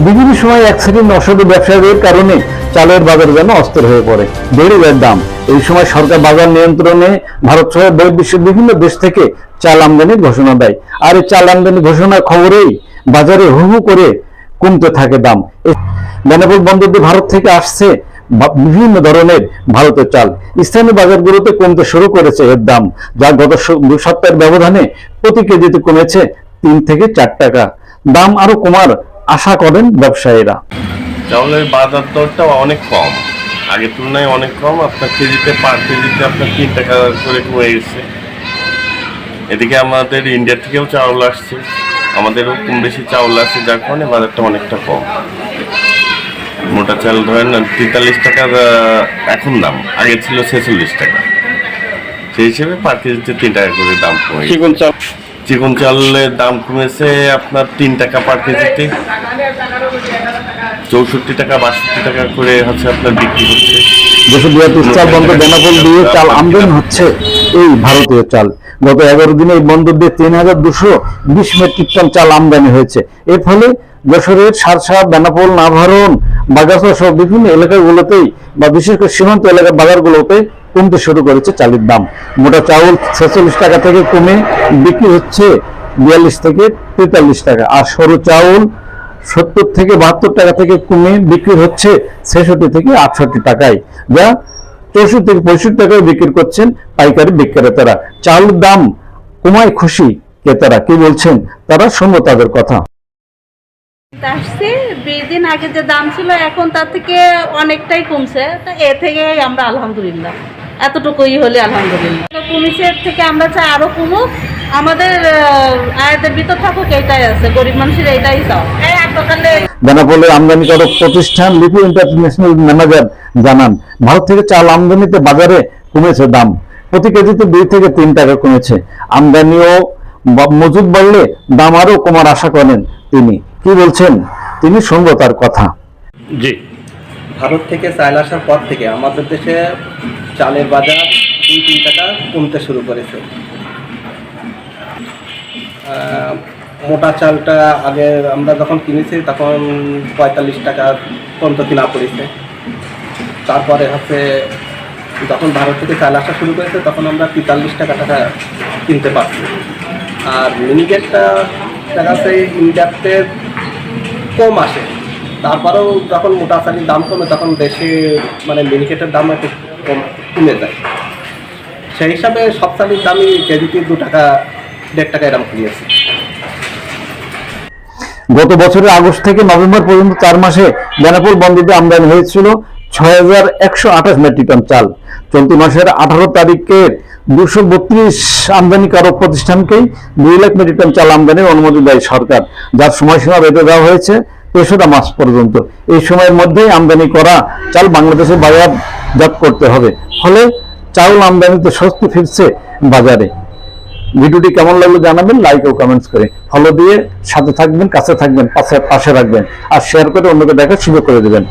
বিভিন্ন সময় এক শ্রেণীর অসাধু ব্যবসায়ীদের কারণে চালের বাজার যেন অস্থির হয়ে পড়ে, বেড়ে যায় দাম। এই সময় সরকার বাজার নিয়ন্ত্রণে ভারত সহ বিশ্বের বিভিন্ন দেশ থেকে চাল আমদানির ঘোষণা দেয়। আর এই চাল আমদানি ঘোষণার খবরেই বাজারে হু হু করে কমতে থাকে দাম। বেনাপোল বন্দর দিয়ে ভারত থেকে আসছে বিভিন্ন ধরনের ভারতের চাল স্থানীয় বাজারগুলোতে কমতে শুরু করেছে এর দাম, যা গত 2 সপ্তাহের ব্যবধানে প্রতি কেজিতে কমেছে 3 থেকে 4 টাকা। দাম আরো কমার আশা করেন ব্যবসায়ীরা। চাউলের বাজার দরটা অনেক কম, আগের তুলনায় অনেক কম। আপনার কেজিতে পার কেজিতে আপনার 3 টাকা করে কমে গেছে। এদিকে আমাদের ইন্ডিয়া থেকেও চাউল আসছে, আমাদেরও কম বেশি চাউল আছে, যার কারণে বাজারটা অনেকটা কম। মোটা চাল ধরেন 43 টাকার এখন দাম, আগে ছিল 46 টাকা। সেই হিসেবে পার কেজিতে 3 টাকা করে দাম কমে। চিকন চালের দাম কমেছে আপনার 3 টাকা পার কেজিতে, 64 টাকা 62 টাকা করে হচ্ছে আপনার বিক্রি হচ্ছে। দেশে বৃহৎ চাল বন্দর বেনাপোল দিয়ে চাল আমদানি হচ্ছে এই ভারতীয় চাল। গত 11 দিনে এই বন্দর দিয়ে 3220 মেট্রিক টন চাল আমদানি হয়েছে। এর ফলে যশোরের সারসা, বেনাপোল, নাভারণ, বাগাসা সহ বিভিন্ন এলাকাগুলোতেই বা বিশেষ করে সীমান্ত এলাকার বাজারগুলোতে কমতে শুরু করেছে চালের দাম। মোটা চাউল 46 টাকা থেকে কমে বিক্রি হচ্ছে 42 থেকে 43 টাকা, আর সরু চাউল 70 থেকে 72 টাকা থেকে কমে বিক্রি হচ্ছে 66 থেকে 68 টাকায়, যা 64 থেকে 65 টাকায় বিক্রি করছেন পাইকারি বিক্রেতারা। চাউলের দাম কমায় খুশি ক্রেতারা, কি বলছেন তারা, শুনবো তাদের কথা। আসছে 20 দিন আগে যে দাম ছিল এখন তার থেকে অনেকটাই কমছে। তা এ থেকে আমরা আলহামদুলিল্লাহ, এতটুকুই হলে আলহামদুলিল্লাহ। কমেছে, এর থেকে আমরা চাই আরো কমুক, আমাদের আয়াতের ভিতর থাকুক, এটাই আছে, গরিব মানুষের এটাই চাও। বেনাপোলের আমদানিকারক প্রতিষ্ঠান লিপু ইন্টারন্যাশনাল ম্যানেজার জানান, ভারত থেকে চাল আমদানিতে বাজারে কমেছে দাম, প্রতি কেজিতে 2 থেকে 3 টাকা কমেছে। আমদানি ও মজুদ বাড়লে দাম আরো কমার আশা করেন তিনি, কি বলছেন তিনি, শুনবো তার কথা। জি, ভারত থেকে চাল আসার পর থেকে আমাদের দেশে চালের বাজার 2-3 টাকা কমতে শুরু করেছে। মোটা চালটা আগে আমরা যখন কিনেছি তখন 45 টাকা পর্যন্ত কিনা পড়েছে। তারপরে হচ্ছে যখন ভারত থেকে চাল আসা শুরু করেছে তখন আমরা 43 টাকা কিনতে পারছি। আর মিনিকেটটা দেখা যাচ্ছে ইন্ডিয়াতে কম আসে, তারপরেও যখন মোটা চালের দাম কমে তখন দেশে মানে মিনিকেটের দাম একটু কমে যায়। সেই হিসাবে সব চালের দামই কেজিতে 2 টাকা 1.5 টাকা এরকম কমিয়েছে। গত বছরের আগস্ট থেকে নভেম্বর পর্যন্ত 4 মাসে বেনাপোল বন্দরে আমদানি হয়েছিল 6128 মেট্রিক টন চাল। চলতি মাসের 18 তারিখের 232 আমদানিকারক প্রতিষ্ঠানকেই 2 লাখ মেট্রিক টন চাল আমদানির অনুমতি দেয় সরকার, যার সময়সীমা বেঁধে দেওয়া হয়েছে 3রা মার্চ পর্যন্ত। এই সময়ের মধ্যেই আমদানি করা চাল বাংলাদেশে বাজারজাত করতে হবে, ফলে চাউল আমদানিতে স্বস্তি ফিরছে বাজারে। ভিডিওটি কেমন লাগলো জানাবেন লাইক ও কমেন্টস করে, ফলো দিয়ে সাথে থাকবেন, কাছে থাকবেন, পাশে রাখবেন, আর শেয়ার করে অন্যকে দেখার সুযোগ করে দেবেন।